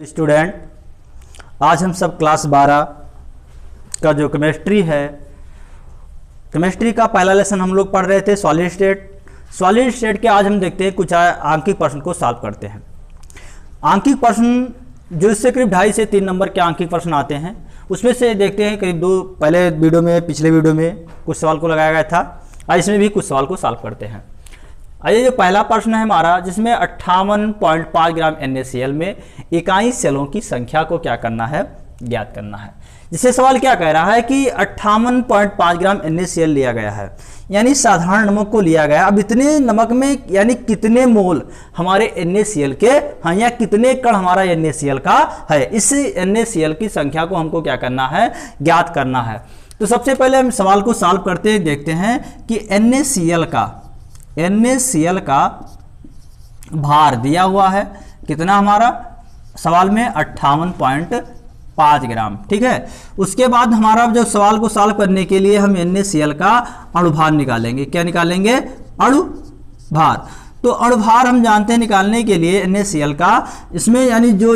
Student, आज हम सब क्लास 12 का जो केमिस्ट्री है, केमिस्ट्री का पहला लेसन हम लोग पढ़ रहे थे सॉलिड स्टेट। सॉलिड स्टेट के आज हम देखते हैं कुछ आंकिक प्रश्न को सॉल्व करते हैं। आंकिक प्रश्न जो इससे करीब 2.5 से 3 नंबर के आंकिक प्रश्न आते हैं, उसमें से देखते हैं करीब 2 पहले वीडियो में, पिछले वीडियो में कुछ सवाल को लगाया गया था, आज इसमें भी कुछ सवाल को सॉल्व करते हैं। आइए, जो पहला प्रश्न है हमारा, जिसमें 58.5 ग्राम NaCl में इकाई सेलों की संख्या को क्या करना है, ज्ञात करना है। जिससे सवाल क्या कह रहा है कि 58.5 ग्राम NaCl लिया गया है, यानी साधारण नमक को लिया गया। अब इतने नमक में यानी कितने मोल हमारे NaCl के हैं, या कितने कण हमारा NaCl का है, इस NaCl की संख्या को हमको क्या करना है, ज्ञात करना है। तो सबसे पहले हम सवाल को सॉल्व करते देखते हैं कि NaCl का भार दिया हुआ है कितना हमारा सवाल में 58.5 ग्राम। ठीक है, उसके बाद हमारा जो सवाल को सॉल्व करने के लिए हम NaCl का अणुभार निकालेंगे। क्या निकालेंगे? अणुभार। तो अणुभार हम जानते हैं निकालने के लिए NaCl का, इसमें यानी जो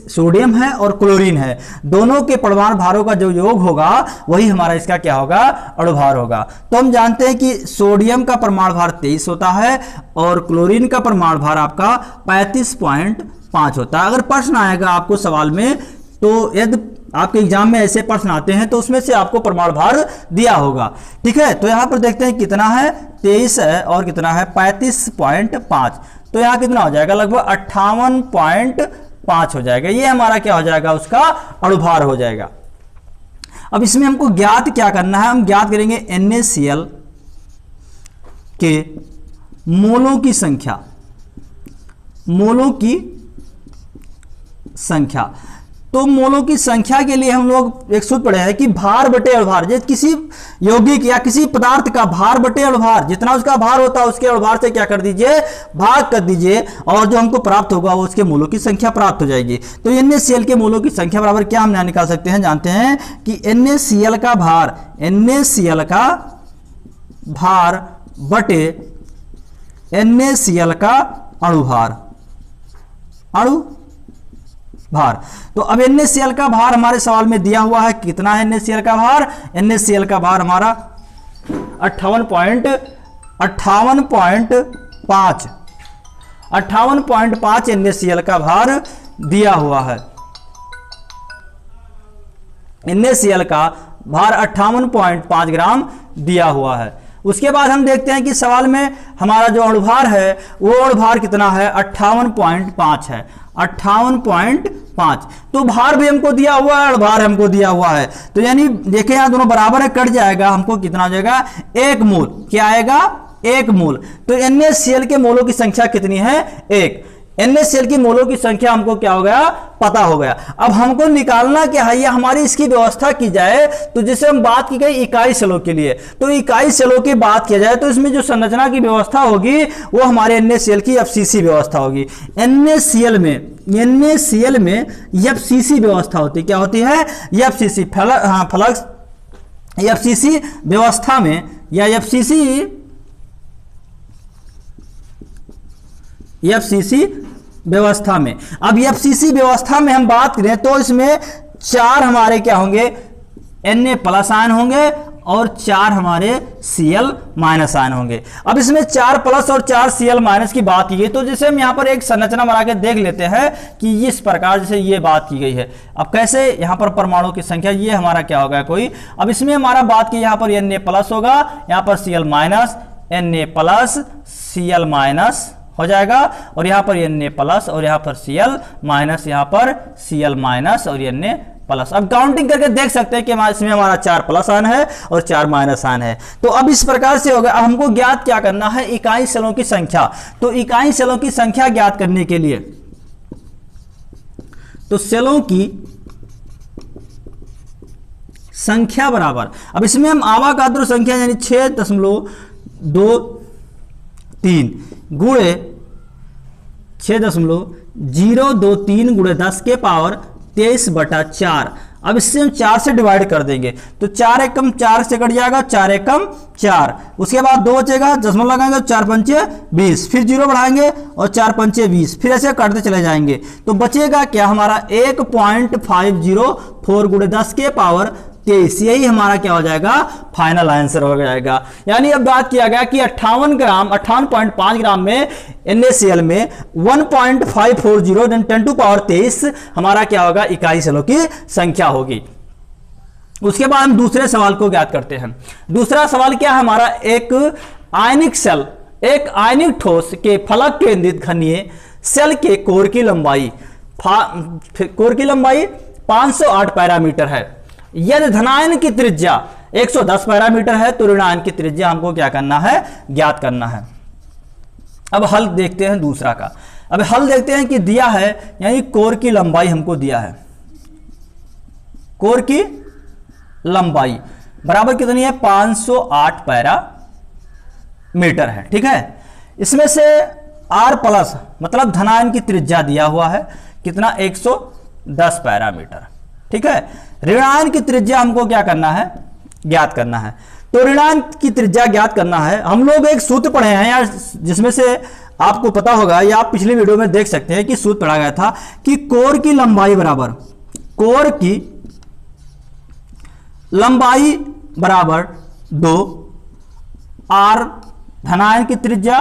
सोडियम है और क्लोरीन है, दोनों के परमाणु भारों का जो योग होगा वही हमारा इसका क्या होगा, अणुभार होगा। तो हम जानते हैं कि सोडियम का परमाणु भार 23 होता है और क्लोरीन का परमाणु भार आपका 35.5 होता है। अगर प्रश्न आएगा आपको सवाल में, तो यदि आपके एग्जाम में ऐसे प्रश्न आते हैं तो उसमें से आपको परमाणु भार दिया होगा। ठीक है, तो यहां पर देखते हैं कितना है, 23 है और कितना है 35.5, तो यहां कितना हो जाएगा, लगभग 58.5 हो जाएगा। ये हमारा क्या हो जाएगा, उसका अणुभार हो जाएगा। अब इसमें हमको ज्ञात क्या करना है, हम ज्ञात करेंगे NaCl के मोलों की संख्या, मोलों की संख्या। तो मोलों की संख्या के लिए हम लोग एक सूत्र पढ़े हैं कि भार बटे अणुभार। जैसे किसी यौगिक या किसी पदार्थ का भार बटे अणुभार, जितना उसका भार होता है उसके अणुभार से क्या कर दीजिए, भाग कर दीजिए, और जो हमको प्राप्त होगा वो उसके मोलों की संख्या प्राप्त हो जाएगी। तो NaCl के मोलों की संख्या बराबर क्या हम निकाल सकते हैं, जानते हैं कि NaCl का भार, NaCl का भार बटे NaCl का अणुभार, भार। तो अब NaCl का भार हमारे सवाल में दिया हुआ है, कितना है NaCl का भार, NaCl का भार हमारा 58.5 NaCl का भार दिया हुआ है। NaCl का भार 58.5 ग्राम दिया हुआ है। उसके बाद हम देखते हैं कि सवाल में हमारा जो अणुभार है वो अणुभार कितना है, 58.5 है, 58.5। तो भार भी हमको दिया हुआ है, अणुभार हमको दिया हुआ है, तो यानी देखें यहाँ दोनों बराबर है, कट जाएगा, हमको कितना हो जाएगा, 1 मोल। क्या आएगा, 1 मोल। तो NaCl के मोलों की संख्या कितनी है, 1। NaCl की मोलों की संख्या हमको क्या हो गया, पता हो गया। अब हमको निकालना क्या है, या हमारी इसकी व्यवस्था की जाए, तो जैसे हम बात की गई इकाई सेलों के लिए, तो इकाई सेलों की बात किया जाए तो इसमें जो संरचना की व्यवस्था होगी वो हमारे NaCl की FCC व्यवस्था होगी। NaCl में FCC व्यवस्था होती, क्या होती है, FCC फ्लक्स, FCC व्यवस्था में, या FCC व्यवस्था में। अब FCC व्यवस्था में हम बात करें तो इसमें 4 हमारे क्या होंगे, Na+ आयन होंगे और 4 हमारे Cl- आयन होंगे। अब इसमें 4+ और 4 Cl- की बात की गई, तो जैसे हम यहाँ पर एक संरचना बना के देख लेते हैं कि इस प्रकार जैसे ये बात की गई है। अब कैसे, यहाँ पर परमाणु की संख्या, ये हमारा क्या होगा कोई, अब इसमें हमारा बात की, यहाँ पर Na+ होगा, यहाँ पर Cl-, Na+ Cl- हो जाएगा, और यहाँ पर Na+ और यहाँ पर Cl-, यहाँ पर Cl- और Na+। अब काउंटिंग करके देख सकते हैं कि इसमें हमारा 4+ आयन है और 4- आयन है। तो अब इस प्रकार से होगा। अब हमको ज्ञात क्या करना है, इकाई सेलों की संख्या। तो इकाई सेलों की संख्या ज्ञात करने के लिए, तो सेलों की संख्या बराबर, अब इसमें हम आवाकाद्रो संख्या यानी 6.23 गुणे 6.023 गुणे 10 के पावर 23/4 अब इससे हम 4 से डिवाइड कर देंगे तो 4 एकम 4 से कट जाएगा, 4 एकम 4, उसके बाद 2 बचेगा, दशमलव लगाएंगे, 4 पंचे 20, फिर 0 बढ़ाएंगे और 4 पंचे 20, फिर ऐसे काटते चले जाएंगे तो बचेगा क्या हमारा 1.504 गुणे 10 के पावर 23, यही हमारा क्या हो जाएगा फाइनल आंसर हो जाएगा। यानी अब बात किया गया कि 58.5 ग्राम में NaCl में 1.540 10 टू पावर 23 हमारा क्या होगा इकाई सेलों की संख्या होगी। उसके बाद हम दूसरे सवाल को ज्ञात करते हैं। दूसरा सवाल क्या है हमारा, एक आयनिक सेल, एक आयनिक ठोस के फलक केंद्रित घनीय सेल के कोर की लंबाई 508 पैरामीटर है। यदि धनायन की त्रिज्या 110 पैरामीटर है तो ऋणायन की त्रिज्या हमको क्या करना है, ज्ञात करना है। अब हल देखते हैं दूसरा का। अब हल देखते हैं कि दिया है, यानी कोर की लंबाई हमको दिया है, कोर की लंबाई बराबर कितनी है 508 पैरामीटर है। ठीक है, इसमें से R प्लस मतलब धनायन की त्रिज्या दिया हुआ है कितना 110 पैरामीटर। ठीक है, ऋणायन की त्रिज्या हमको क्या करना है, ज्ञात करना है। तो ऋणायन की त्रिज्या ज्ञात करना है। हम लोग एक सूत्र पढ़े हैं यार, जिसमें से आपको पता होगा या आप पिछली वीडियो में देख सकते हैं कि सूत्र पढ़ा गया था कि कोर की लंबाई बराबर, कोर की लंबाई बराबर 2R धनायन की त्रिज्या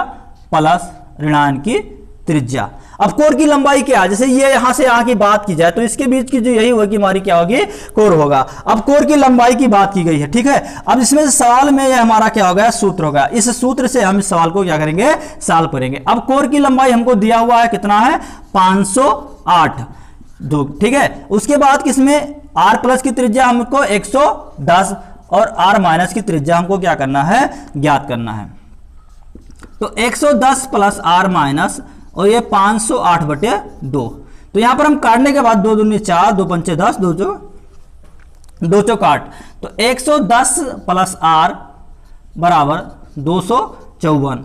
प्लस ऋणायन की त्रिज्या। अब कोर की लंबाई क्या है, जैसे ये यहां से यहां की बात की जाए तो इसके बीच की जो यही होगी हमारी क्या होगी, कोर होगा। अब कोर की लंबाई की बात की गई है। ठीक है, अब इसमें से सवाल में ये हमारा क्या होगा, सूत्र होगा। इस सूत्र से हम इस सवाल को क्या करेंगे, सॉल्व करेंगे। अब कोर की लंबाई हमको दिया हुआ है कितना है 508 दो। ठीक है, उसके बाद किसमें R प्लस की त्रिज्या हमको 110 और R माइनस की त्रिज्या हमको क्या करना है, ज्ञात करना है। तो 110 प्लस R माइनस और ये 508 बटे 2। तो यहां पर हम काटने के बाद 2 दूनी 4, 2 पंचे 10, 2 चौक 8। तो 110 प्लस R बराबर 254।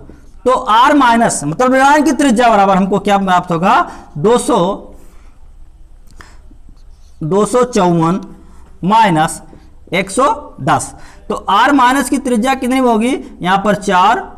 तो R माइनस मतलब ऋणायन की त्रिज्या बराबर हमको क्या प्राप्त होगा 254 माइनस 110। तो R माइनस की त्रिज्या कितनी होगी, यहां पर 4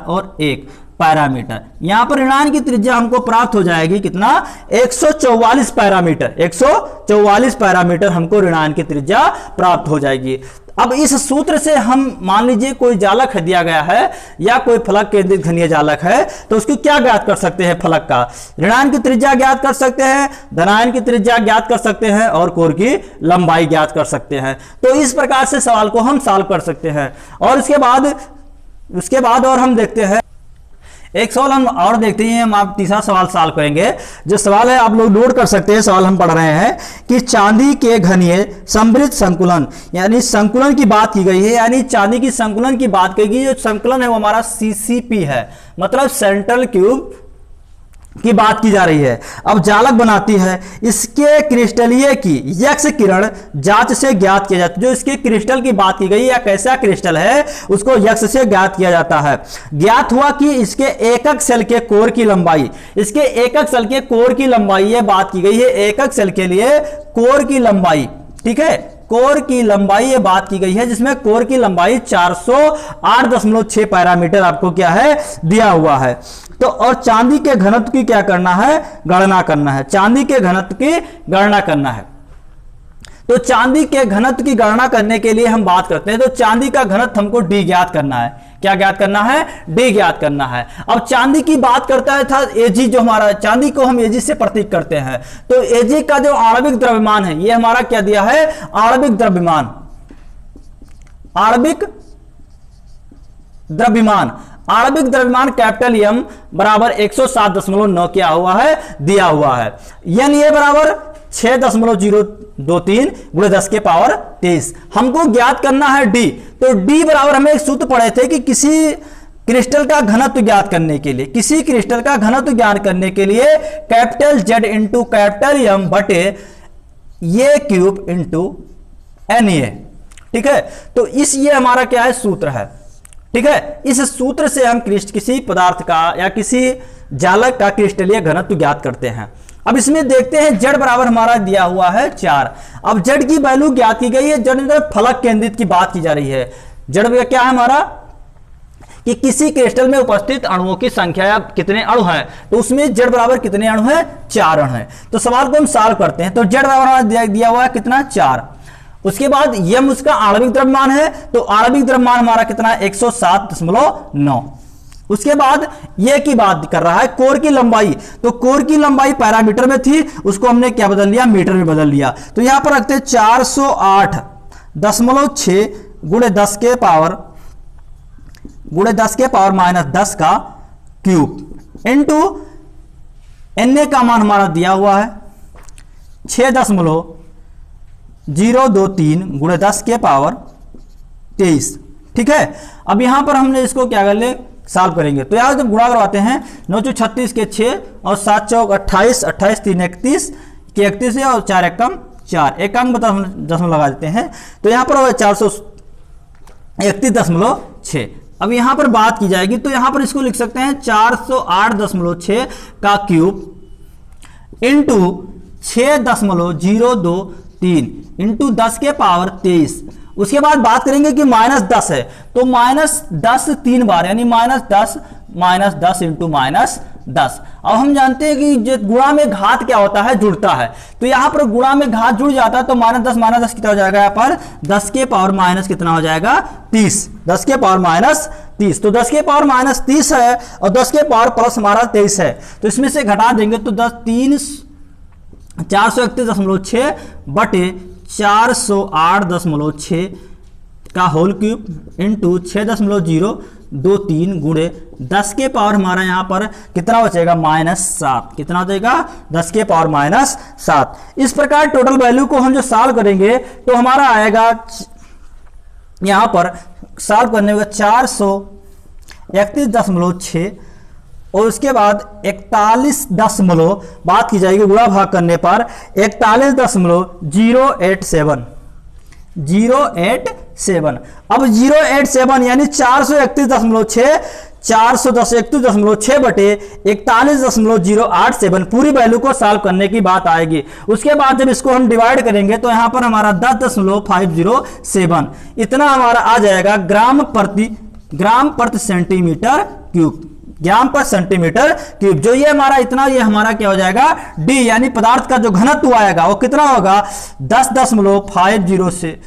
और 1 पैरामीटर। यहां पर ऋणायन की त्रिज्या हमको प्राप्त हो जाएगी कितना 144 पैरामीटर। 144 पैरामीटर हमको ऋणायन की त्रिज्या प्राप्त हो जाएगी। अब इस सूत्र से हम मान लीजिए कोई जालक दिया गया है या कोई फलक केंद्रित घनीय जालक है तो उसको क्या ज्ञात कर सकते हैं, फलक का ऋणायन की त्रिज्या ज्ञात कर सकते हैं, धनायन की त्रिज्या ज्ञात कर सकते हैं और कोर की लंबाई ज्ञात कर सकते हैं। तो इस प्रकार से सवाल को हम सॉल्व कर सकते हैं। और उसके बाद और हम देखते हैं एक सवाल हम और देखते हैं। हम आप तीसरा सवाल सॉल्व करेंगे। जो सवाल है आप लोग नोट कर सकते हैं। सवाल हम पढ़ रहे हैं कि चांदी के घनीय समृद्ध संकुलन, यानी संकुलन की बात की गई है, यानी चांदी की संकुलन की बात की गई। जो संकुलन है वो हमारा CCP है, मतलब सेंट्रल क्यूब की बात की जा रही है। अब जालक बनाती है, इसके क्रिस्टलीय की यक्ष किरण जांच से ज्ञात किया जाता है। जो इसके क्रिस्टल की बात की गई या कैसा क्रिस्टल है उसको यक्ष से ज्ञात किया जाता है। ज्ञात हुआ कि इसके एकक सेल के कोर की लंबाई, इसके एकक सेल के कोर की लंबाई ये बात की गई है। एकक सेल के लिए कोर की लंबाई, ठीक है, कोर की लंबाई ये बात की गई है, जिसमें कोर की लंबाई 408.6 पैरामीटर आपको क्या है दिया हुआ है। तो और चांदी के घनत्व की क्या करना है, गणना करना है। चांदी के घनत्व की गणना करना है। तो चांदी के घनत्व की गणना करने के लिए हम बात करते हैं। तो चांदी का घनत्व हमको D ज्ञात करना है। क्या ज्ञात करना है, D ज्ञात करना है। अब चांदी की बात करता है था Ag, जो हमारा चांदी को हम Ag से प्रतीक करते हैं। तो Ag का जो आणविक द्रव्यमान है ये हमारा क्या दिया है, आणविक द्रव्यमान। आणविक द्रव्यमान, आणविक द्रव्यमान कैपिटल M बराबर 107.9 क्या हुआ है, दिया हुआ है। यानी ये बराबर 6.023 गुणे 10 के पावर 23। हमको ज्ञात करना है D। तो D बराबर हमें एक सूत्र पढ़े थे कि किसी क्रिस्टल का घनत्व ज्ञात करने के लिए, किसी क्रिस्टल का घनत्व ज्ञात करने के लिए capital Z into capital M बटे ये क्यूब इंटू Na। ठीक है, तो ये हमारा क्या है, सूत्र है। ठीक है, इस सूत्र से हम किसी पदार्थ का या किसी जालक का क्रिस्टलीय घनत्व ज्ञात करते हैं। अब इसमें देखते हैं z बराबर हमारा दिया हुआ है 4। अब z की वैल्यू ज्ञात की गई है, z फलक केंद्रित की बात की जा रही है। z क्या है हमारा कि किसी क्रिस्टल में उपस्थित अणुओं की संख्या या कितने अणु हैं, तो उसमें z बराबर कितने अणु हैं, 4 अणु हैं। तो सवाल को हम सॉल्व करते हैं। तो z बराबर दिया हुआ है कितना, 4। उसके बाद m उसका आणविक द्रव्यमान है, तो आणविक द्रव्यमान हमारा कितना है, 107.9। उसके बाद ये की बात कर रहा है कोर की लंबाई, तो कोर की लंबाई पैरामीटर में थी, उसको हमने क्या बदल लिया, मीटर में बदल लिया। तो यहां पर रखते 408.6 गुणे 10 के पावर -10 का क्यूब इंटू Na का मान हमारा दिया हुआ है 6.023 गुणे 10 के पावर 23। ठीक है, अब यहां पर हमने इसको क्या कर ले, सॉल्व करेंगे। तो यहां जब गुणा करवाते हैं 9 × 36 के 6 और 7 × 28, 28 3 31 के 31 है और 4 एकम 4, एकांक दशमलव लगा देते हैं। तो यहां पर 431.6। अब यहां पर बात की जाएगी तो यहां पर इसको लिख सकते हैं 408.6 का क्यूब इंटू 6.023 इंटू 10 के पावर 23। उसके बाद बात करेंगे कि -10 है, तो -10 3 बार, यानी -10 इंटू -10। अब हम जानते हैं कि गुणा में घात क्या होता है, जुड़ता है। तो यहां पर गुणा में घात जुड़ जाता है, तो -10 कितना हो जाएगा, यहाँ पर 10 के पावर माइनस कितना हो जाएगा, 30। 10 के पावर -30, तो 10 के पावर -30 है और 10 के पावर प्लस हमारा 23 है। तो इसमें से घटा देंगे तो 431.6 बटे 408.6 का होल क्यूब इंटू 6.023 गुणे 10 के पावर हमारा यहाँ पर कितना बचेगा, -7। कितना हो जाएगा, 10 के पावर -7। इस प्रकार टोटल वैल्यू को हम जो सॉल्व करेंगे तो हमारा आएगा यहाँ पर सॉल्व करने में 431.6 और उसके बाद 41 बात की जाएगी गुणा भाग करने पर 41.087। अब 087 यानी 431.6 431.6 बटे 41.087 पूरी वैल्यू को सॉल्व करने की बात आएगी। उसके बाद जब इसको हम डिवाइड करेंगे तो यहां पर हमारा 10.507 इतना हमारा आ जाएगा ग्राम प्रति सेंटीमीटर क्यूब, ग्राम पर सेंटीमीटर क्यूब। जो ये हमारा इतना, ये हमारा क्या हो जाएगा, डी यानी पदार्थ का जो घनत्व आएगा वो कितना होगा, 10.50 से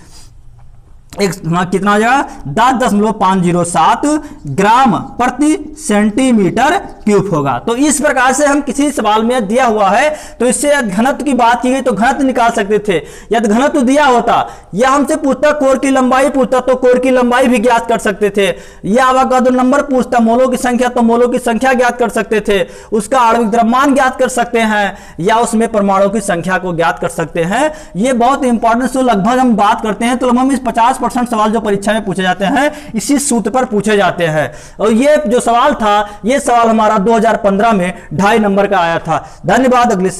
कितना हो जाएगा, 10.507 ग्राम प्रति सेंटीमीटर क्यूब होगा। तो इस प्रकार से हम किसी सवाल में दिया हुआ है तो इससे घनत्व की बात की गई तो घनत्व निकाल सकते थे। यदि घनत्व दिया होता या हमसे पूछता कोर की लंबाई पूछता तो कोर की लंबाई भी ज्ञात कर सकते थे, या अवगाद्रो नंबर पूछता मोलों की संख्या तो मोलों की संख्या ज्ञात कर सकते थे, उसका आणविक द्रव्यमान ज्ञात कर सकते हैं, या उसमें परमाणुओं की संख्या को ज्ञात कर सकते हैं। ये बहुत इंपॉर्टेंट, तो लगभग हम बात करते हैं तो लगभग 50% सवाल जो परीक्षा में पूछे जाते हैं इसी सूत्र पर पूछे जाते हैं। और ये जो सवाल था, ये सवाल हमारा 2015 में 2.5 नंबर का आया था। धन्यवाद। अगले